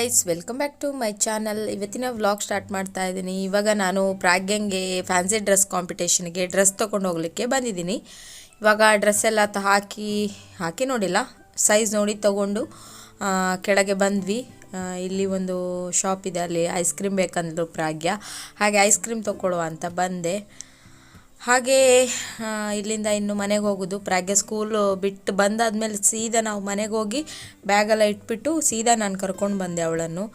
Guys, welcome back to my channel. ಇವತ್ತಿನ vlog start ಮಾಡ್ತಾ ಇದ್ದೀನಿ. ಇವಾಗ ನಾನು ಪ್ರಾಗ್ಯಂಗೆ ಫ್ಯಾನ್ಸಿ ಡ್ರೆಸ್ ಕಾಂಪಿಟೇಷನ್ಗೆ ಡ್ರೆಸ್ ತೊಗೊಂಡು ಹೋಗ್ಲಿಕ್ಕೆ ಬಂದಿದ್ದೀನಿ. ಇವಾಗ ಡ್ರೆಸ್ ಎಲ್ಲ ಹಾಕಿ ನೋಡಿಲ್ಲ, ಸೈಜ್ ನೋಡಿ ತೊಗೊಂಡು ಕೆಳಗೆ ಬಂದ್ವಿ. ಇಲ್ಲಿ ಒಂದು ಶಾಪ್ ಇದೆ, ಅಲ್ಲಿ ಐಸ್ ಕ್ರೀಮ್ ಬೇಕಂದ್ರು ಪ್ರಾಗ್ಯ, ಹಾಗೆ ಐಸ್ ಕ್ರೀಮ್ ತೊಗೊಳ್ಳುವ ಅಂತ ಬಂದೆ. ಹಾಗೆ ಇಲ್ಲಿಂದ ಇನ್ನು ಮನೆಗೆ ಹೋಗೋದು. ಪ್ರಾಗ್ಯ ಸ್ಕೂಲ್ ಬಿಟ್ಟು ಬಂದಾದ್ಮೇಲೆ ಸೀದಾ ನಾವು ಮನೆಗೆ ಹೋಗಿ ಬ್ಯಾಗೆಲ್ಲ ಇಟ್ಬಿಟ್ಟು ಸೀದಾ ನಾನು ಕರ್ಕೊಂಡು ಬಂದೆ ಅವಳನ್ನು.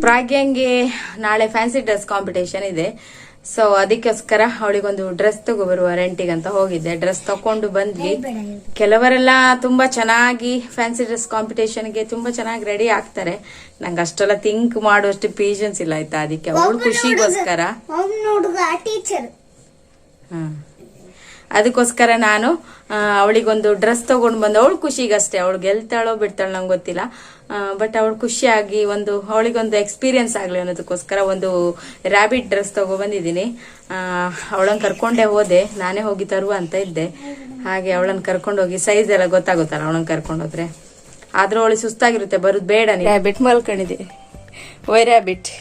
ಪ್ರಾಗ್ಯಂಗೆ ನಾಳೆ ಫ್ಯಾನ್ಸಿ ಡ್ರೆಸ್ ಕಾಂಪಿಟೇಷನ್ ಇದೆ. ಸೊ ಅದಕ್ಕೋಸ್ಕರ ಅವಳಿಗೊಂದು ಡ್ರೆಸ್ ತಗೋಬರುವ ರೆಂಟಿಗಂತ ಹೋಗಿದ್ದೆ. ಡ್ರೆಸ್ ತಕೊಂಡು ಬಂದ್ವಿ. ಕೆಲವರೆಲ್ಲ ತುಂಬಾ ಚೆನ್ನಾಗಿ ಫ್ಯಾನ್ಸಿ ಡ್ರೆಸ್ ಕಾಂಪಿಟೇಷನ್ಗೆ ತುಂಬಾ ಚೆನ್ನಾಗಿ ರೆಡಿ ಆಗ್ತಾರೆ. ನಂಗೆ ಅಷ್ಟೆಲ್ಲ ಥಿಂಕ್ ಮಾಡುವಷ್ಟು ಪೇಷನ್ಸ್ ಇಲ್ಲ, ಆಯ್ತಾ. ಅದಕ್ಕೆ ಅವಳು ಖುಷಿಗೋಸ್ಕರ ಅದಕ್ಕೋಸ್ಕರ ನಾನು ಅವಳಿಗೊಂದು ಡ್ರೆಸ್ ತಗೊಂಡು ಬಂದು, ಅವಳು ಖುಷಿಗಷ್ಟೇ. ಅವಳು ಗೆಲ್ತಾಳೋ ಬಿಡ್ತಾಳೋ ನಂಗೆ ಗೊತ್ತಿಲ್ಲ, ಬಟ್ ಅವಳು ಖುಷಿಯಾಗಿ ಅವಳಿಗೊಂದು ಎಕ್ಸ್ಪೀರಿಯನ್ಸ್ ಆಗಲಿ ಅನ್ನೋದಕ್ಕೋಸ್ಕರ ಒಂದು ರ್ಯಾಬಿಟ್ ಡ್ರೆಸ್ ತಗೊ ಬಂದಿದ್ದೀನಿ. ಅವಳನ್ನ ಕರ್ಕೊಂಡೇ ಹೋದೆ, ನಾನೇ ಹೋಗಿ ತರುವ ಅಂತ ಇದ್ದೆ. ಹಾಗೆ ಅವಳನ್ನ ಕರ್ಕೊಂಡೋಗಿ ಸೈಜ್ ಎಲ್ಲ ಗೊತ್ತಾಗುತ್ತಲ್ಲ ಅವಳನ್ನ ಕರ್ಕೊಂಡೋದ್ರೆ. ಆದ್ರೂ ಅವಳು ಸುಸ್ತಾಗಿರುತ್ತೆ, ಬರುದು ಬೇಡ. ರ್ಯಾಬಿಟ್ ಮಲ್ಕೊಂಡಿದೆ. ಓಯ್ ರ್ಯಾಬಿಟ್,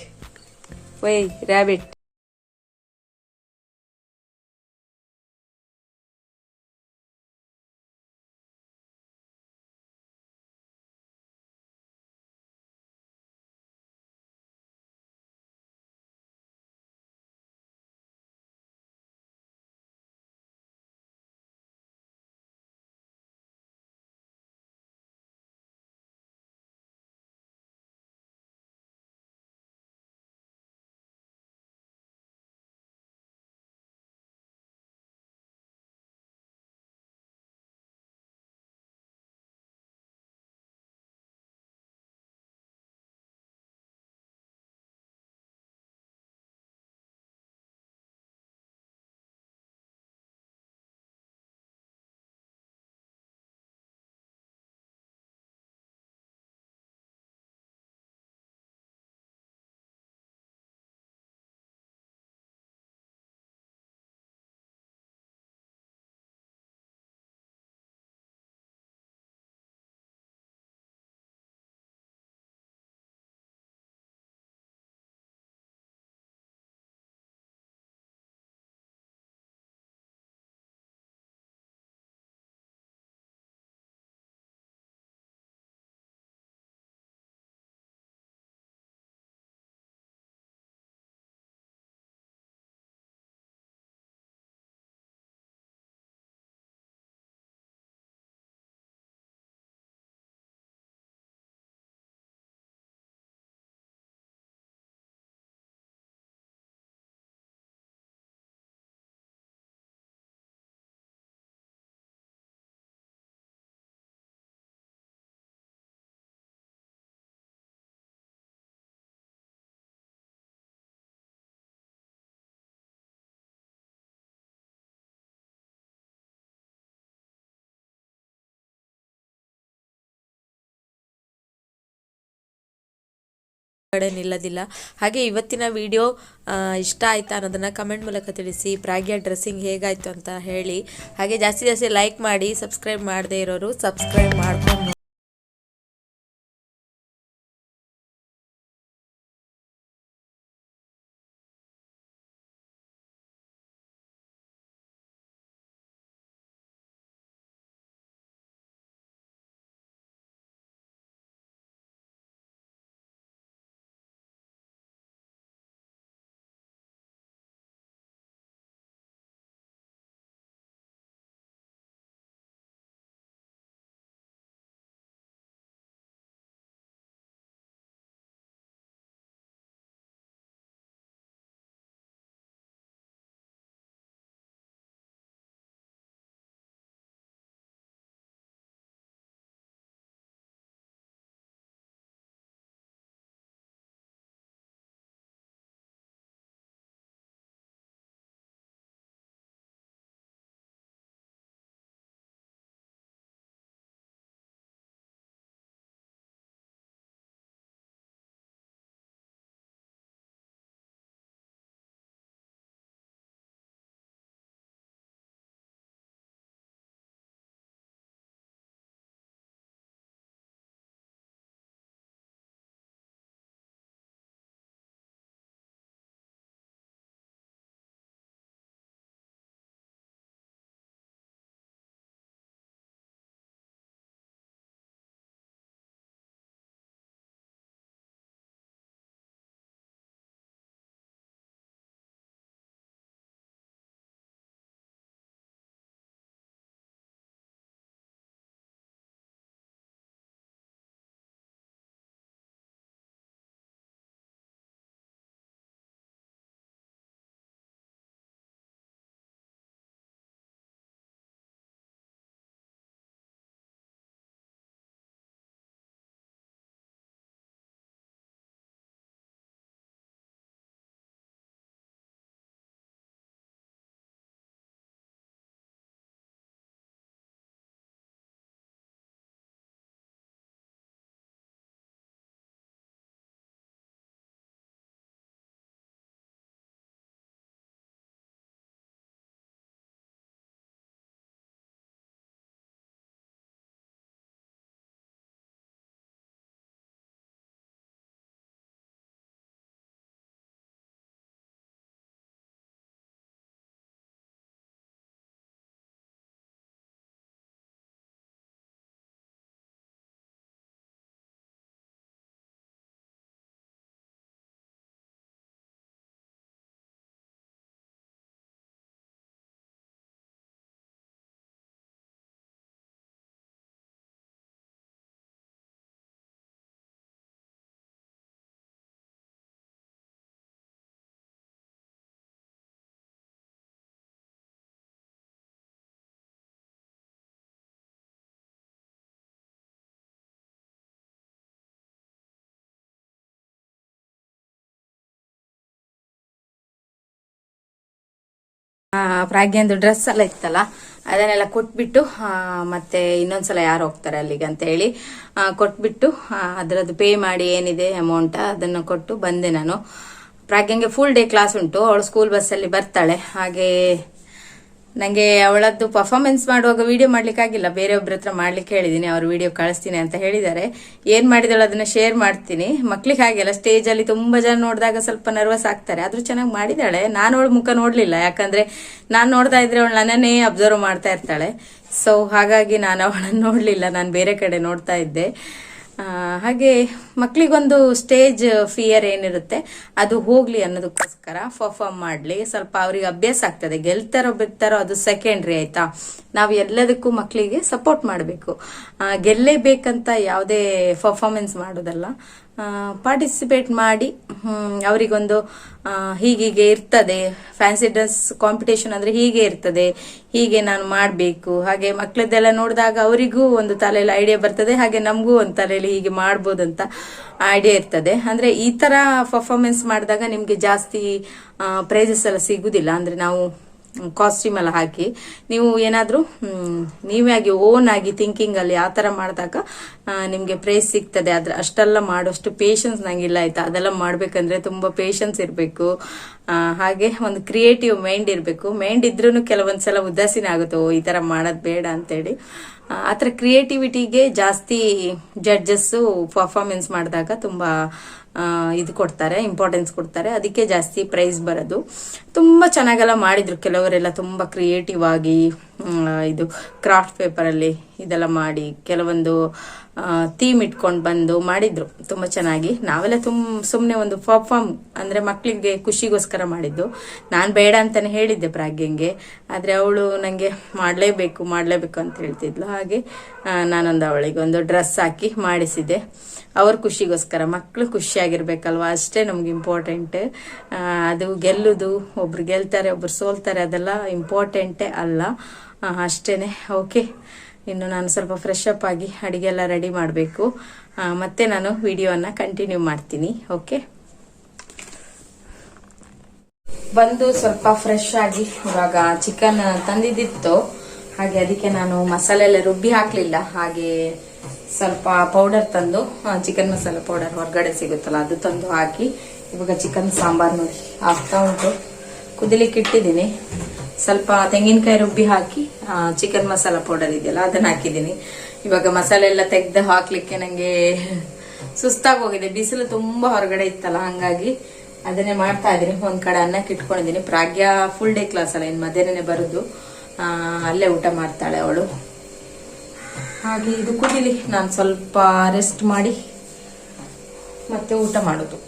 ಓಯ್ ರ್ಯಾಬಿಟ್. ಕಡೆ ನಿಲ್ಲದಿಲ್ಲ. ಹಾಗೆ ಇವತ್ತಿನ ವಿಡಿಯೋ ಇಷ್ಟ ಆಯ್ತಾ ಅನ್ನೋದನ್ನ ಕಮೆಂಟ್ ಮೂಲಕ ತಿಳಿಸಿ. ಪ್ರಾಗ್ಯ ಡ್ರೆಸ್ಸಿಂಗ್ ಹೇಗಾಯ್ತು ಅಂತ ಹೇಳಿ. ಹಾಗೆ ಜಾಸ್ತಿ ಲೈಕ್ ಮಾಡಿ. ಸಬ್ಸ್ಕ್ರೈಬ್ ಮಾಡದೇ ಇರೋರು ಸಬ್ಸ್ಕ್ರೈಬ್ ಮಾಡ್ಕೊಂಡು ಪ್ರಾಗ್ಯಂದು ಡ್ರೆಸ್ ಎಲ್ಲ ಇತ್ತಲ್ಲ ಅದನ್ನೆಲ್ಲ ಕೊಟ್ಬಿಟ್ಟು ಮತ್ತೆ ಇನ್ನೊಂದ್ಸಲ ಯಾರು ಹೋಗ್ತಾರೆ ಅಲ್ಲಿಗೆ ಅಂತ ಹೇಳಿ ಕೊಟ್ಬಿಟ್ಟು ಅದರದ್ದು ಪೇ ಮಾಡಿ ಏನಿದೆ ಅಮೌಂಟ್ ಅದನ್ನು ಕೊಟ್ಟು ಬಂದೆ ನಾನು. ಪ್ರಾಗ್ಯಂಗೆ ಫುಲ್ ಡೇ ಕ್ಲಾಸ್ ಉಂಟು, ಅವಳು ಸ್ಕೂಲ್ ಬಸ್ಸಲ್ಲಿ ಬರ್ತಾಳೆ. ಹಾಗೆ ನನಗೆ ಅವಳದ್ದು ಪರ್ಫಾರ್ಮೆನ್ಸ್ ಮಾಡುವಾಗ ವಿಡಿಯೋ ಮಾಡ್ಲಿಕ್ಕಾಗಿಲ್ಲ, ಬೇರೆಯೊಬ್ಬರ ಹತ್ರ ಮಾಡ್ಲಿಕ್ಕೆ ಹೇಳಿದ್ದೀನಿ, ಅವ್ರು ವಿಡಿಯೋ ಕಳಿಸ್ತೀನಿ ಅಂತ ಹೇಳಿದ್ದಾರೆ. ಏನ್ ಮಾಡಿದಳು ಅದನ್ನ ಶೇರ್ ಮಾಡ್ತೀನಿ. ಮಕ್ಳಿಗೆ ಹಾಗೆಲ್ಲ ಸ್ಟೇಜಲ್ಲಿ ತುಂಬಾ ಜನ ನೋಡಿದಾಗ ಸ್ವಲ್ಪ ನರ್ವಸ್ ಆಗ್ತಾರೆ, ಆದ್ರೂ ಚೆನ್ನಾಗಿ ಮಾಡಿದಾಳೆ. ನಾನು ಅವಳ ಮುಖ ನೋಡ್ಲಿಲ್ಲ, ಯಾಕಂದ್ರೆ ನಾನು ನೋಡ್ತಾ ಇದ್ರೆ ಅವಳು ನನ್ನನ್ನೇ ಅಬ್ಸರ್ವ್ ಮಾಡ್ತಾ ಇರ್ತಾಳೆ. ಸೊ ಹಾಗಾಗಿ ನಾನು ಅವಳನ್ನು ನೋಡ್ಲಿಲ್ಲ, ನಾನು ಬೇರೆ ಕಡೆ ನೋಡ್ತಾ ಇದ್ದೆ. ಹಾಗೆ ಮಕ್ಳಿಗೊಂದು ಸ್ಟೇಜ್ ಫಿಯರ್ ಏನಿರುತ್ತೆ ಅದು ಹೋಗ್ಲಿ ಅನ್ನೋದಕ್ಕೋಸ್ಕರ ಪರ್ಫಾರ್ಮ್ ಮಾಡ್ಲಿ, ಸ್ವಲ್ಪ ಅವ್ರಿಗೆ ಅಭ್ಯಾಸ ಆಗ್ತದೆ. ಗೆಲ್ತಾರೋ ಬಿಡ್ತಾರೋ ಅದು ಸೆಕೆಂಡ್ರಿ, ಆಯ್ತಾ. ನಾವು ಎಲ್ಲದಕ್ಕೂ ಮಕ್ಕಳಿಗೆ ಸಪೋರ್ಟ್ ಮಾಡಬೇಕು, ಗೆಲ್ಲೇಬೇಕಂತ ಯಾವುದೇ ಪರ್ಫಾರ್ಮೆನ್ಸ್ ಮಾಡೋದಲ್ಲ. ಪಾರ್ಟಿಸಿಪೇಟ್ ಮಾಡಿ ಅವರಿಗೊಂದು ಹೀಗೀಗೆ ಇರ್ತದೆ, ಫ್ಯಾನ್ಸಿ ಡ್ರೆಸ್ ಕಾಂಪಿಟೇಷನ್ ಅಂದ್ರೆ ಹೀಗೆ ಇರ್ತದೆ, ಹೀಗೆ ನಾನು ಮಾಡಬೇಕು. ಹಾಗೆ ಮಕ್ಕಳದ್ದೆಲ್ಲ ನೋಡಿದಾಗ ಅವರಿಗೂ ಒಂದು ತಲೆಯಲ್ಲಿ ಐಡಿಯಾ ಬರ್ತದೆ, ಹಾಗೆ ನಮಗೂ ಒಂದು ತಲೆಯಲ್ಲಿ ಹೀಗೆ ಮಾಡ್ಬೋದಂತ ಐಡಿಯಾ ಇರ್ತದೆ. ಅಂದ್ರೆ ಈ ತರ ಪರ್ಫಾರ್ಮೆನ್ಸ್ ಮಾಡಿದಾಗ ನಿಮ್ಗೆ ಜಾಸ್ತಿ ಪ್ರೈಸಸ್ ಎಲ್ಲ ಸಿಗುದಿಲ್ಲ. ಅಂದ್ರೆ ನಾವು ಕಾಸ್ಟ್ಯೂಮ್ ಎಲ್ಲ ಹಾಕಿ ನೀವು ಏನಾದ್ರೂ ನೀವೇ ಆಗಿ ಓನ್ ಆಗಿ ಥಿಂಕಿಂಗ್ ಅಲ್ಲಿ ಆ ತರ ಮಾಡಿದಾಗ ನಿಮ್ಗೆ ಪ್ರೈಸ್ ಸಿಗ್ತದೆ. ಆದ್ರೆ ಅಷ್ಟೆಲ್ಲ ಮಾಡೋಷ್ಟು ಪೇಷನ್ಸ್ ನಂಗಿಲ್ಲ, ಆಯ್ತಾ. ಅದೆಲ್ಲ ಮಾಡ್ಬೇಕಂದ್ರೆ ತುಂಬಾ ಪೇಷನ್ಸ್ ಇರ್ಬೇಕು, ಹಾಗೆ ಒಂದು ಕ್ರಿಯೇಟಿವ್ ಮೈಂಡ್ ಇರ್ಬೇಕು. ಮೈಂಡ್ ಇದ್ರೂ ಕೆಲವೊಂದ್ಸಲ ಉದಾಸೀನ ಆಗುತ್ತೆ, ಈ ತರ ಮಾಡೋದ್ ಬೇಡ ಅಂತೇಳಿ. ಆತರ ಕ್ರಿಯೇಟಿವಿಟಿಗೆ ಜಾಸ್ತಿ ಜಡ್ಜಸ್ ಪರ್ಫಾರ್ಮೆನ್ಸ್ ಮಾಡಿದಾಗ ತುಂಬಾ ಇದು ಕೊಡ್ತಾರೆ, ಇಂಪಾರ್ಟೆನ್ಸ್ ಕೊಡ್ತಾರೆ, ಅದಕ್ಕೆ ಜಾಸ್ತಿ ಪ್ರೈಸ್ ಬರೋದು. ತುಂಬಾ ಚೆನ್ನಾಗೆಲ್ಲ ಮಾಡಿದ್ರು ಕೆಲವರೆಲ್ಲ, ತುಂಬಾ ಕ್ರಿಯೇಟಿವ್ ಆಗಿ ಇದು ಕ್ರಾಫ್ಟ್ ಪೇಪರ್ ಅಲ್ಲಿ ಇದೆಲ್ಲ ಮಾಡಿ ಕೆಲವೊಂದು ಥೀಮ್ ಇಟ್ಕೊಂಡು ಬಂದು ಮಾಡಿದ್ರು ತುಂಬಾ ಚೆನ್ನಾಗಿ. ನಾವೆಲ್ಲ ಸುಮ್ನೆ ಒಂದು ಪರ್ಫಾರ್ಮ್ ಅಂದ್ರೆ ಮಕ್ಳಿಗೆ ಖುಷಿಗೋಸ್ಕರ ಮಾಡಿದ್ದು. ನಾನ್ ಬೇಡ ಅಂತಾನೆ ಹೇಳಿದ್ದೆ ಪ್ರಾಗ್ಯಂಗೆ, ಆದ್ರೆ ಅವಳು ನಂಗೆ ಮಾಡ್ಲೇಬೇಕು ಅಂತ ಹೇಳ್ತಿದ್ಲು. ಹಾಗೆ ನಾನೊಂದು ಅವಳಿಗೆ ಒಂದು ಡ್ರೆಸ್ ಹಾಕಿ ಮಾಡಿಸಿದೆ, ಅವ್ರ ಖುಷಿಗೋಸ್ಕರ. ಮಕ್ಳು ಖುಷಿಯಾಗಿರ್ಬೇಕಲ್ವಾ, ಅಷ್ಟೇ ನಮ್ಗೆ ಇಂಪಾರ್ಟೆಂಟ್. ಅದು ಗೆಲ್ಲುದು, ಒಬ್ರು ಗೆಲ್ತಾರೆ ಒಬ್ರು ಸೋಲ್ತಾರೆ, ಅದೆಲ್ಲ ಇಂಪಾರ್ಟೆಂಟೇ ಅಲ್ಲ, ಅಷ್ಟೇನೆ. ಓಕೆ, ಇನ್ನು ನಾನು ಸ್ವಲ್ಪ ಫ್ರೆಶ್ ಅಪ್ ಆಗಿ ಅಡಿಗೆ ಎಲ್ಲ ರೆಡಿ ಮಾಡಬೇಕು, ಮತ್ತೆ ನಾನು ವಿಡಿಯೋನ ಕಂಟಿನ್ಯೂ ಮಾಡ್ತೀನಿ. ಓಕೆ, ಬಂದು ಸ್ವಲ್ಪ ಫ್ರೆಶ್ ಆಗಿ ಇವಾಗ ಚಿಕನ್ ತಂದಿದ್ದಿತ್ತು, ಹಾಗೆ ಅದಕ್ಕೆ ನಾನು ಮಸಾಲೆ ಎಲ್ಲ ರುಬ್ಬಿ ಹಾಕ್ಲಿಲ್ಲ. ಹಾಗೆ ಸ್ವಲ್ಪ ಪೌಡರ್ ತಂದು, ಚಿಕನ್ ಮಸಾಲ ಪೌಡರ್ ಹೊರಗಡೆ ಸಿಗುತ್ತಲ್ಲ ಅದು ತಂದು ಹಾಕಿ ಇವಾಗ ಚಿಕನ್ ಸಾಂಬಾರ್ ನೋಡಿ ಆಗ್ತಾ ಉಂಟು. ಕುದಿಲಿಕ್ಕೆ ಇಟ್ಟಿದ್ದೀನಿ. ಸ್ವಲ್ಪ ತೆಂಗಿನಕಾಯಿ ರುಬ್ಬಿ ಹಾಕಿ ಚಿಕನ್ ಮಸಾಲ ಪೌಡರ್ ಇದೆಯಲ್ಲ ಅದನ್ನ ಹಾಕಿದ್ದೀನಿ. ಇವಾಗ ಮಸಾಲೆ ಎಲ್ಲ ತೆಗ್ದು ಹಾಕ್ಲಿಕ್ಕೆ ನಂಗೆ ಸುಸ್ತಾಗಿ ಹೋಗಿದೆ, ಬಿಸಿಲು ತುಂಬಾ ಹೊರಗಡೆ ಇತ್ತಲ್ಲ, ಹಂಗಾಗಿ ಅದನ್ನೇ ಮಾಡ್ತಾ ಇದ್ದೀನಿ. ಒಂದ್ ಕಡೆ ಅನ್ನಕ್ಕೆ ಇಟ್ಕೊಂಡಿದ್ದೀನಿ. ಪ್ರಾಗ್ಯ ಫುಲ್ ಡೇ ಕ್ಲಾಸ್ ಅಲ್ಲ, ಇನ್ ಮಧ್ಯಾಹ್ನನೇ ಬರುದು, ಅಲ್ಲೇ ಊಟ ಮಾಡ್ತಾಳೆ ಅವಳು. ಹಾಗೆ ಇದು ಕುದಿಲಿ, ನಾನು ಸ್ವಲ್ಪ ರೆಸ್ಟ್ ಮಾಡಿ ಮತ್ತೆ ಊಟ ಮಾಡೋದು.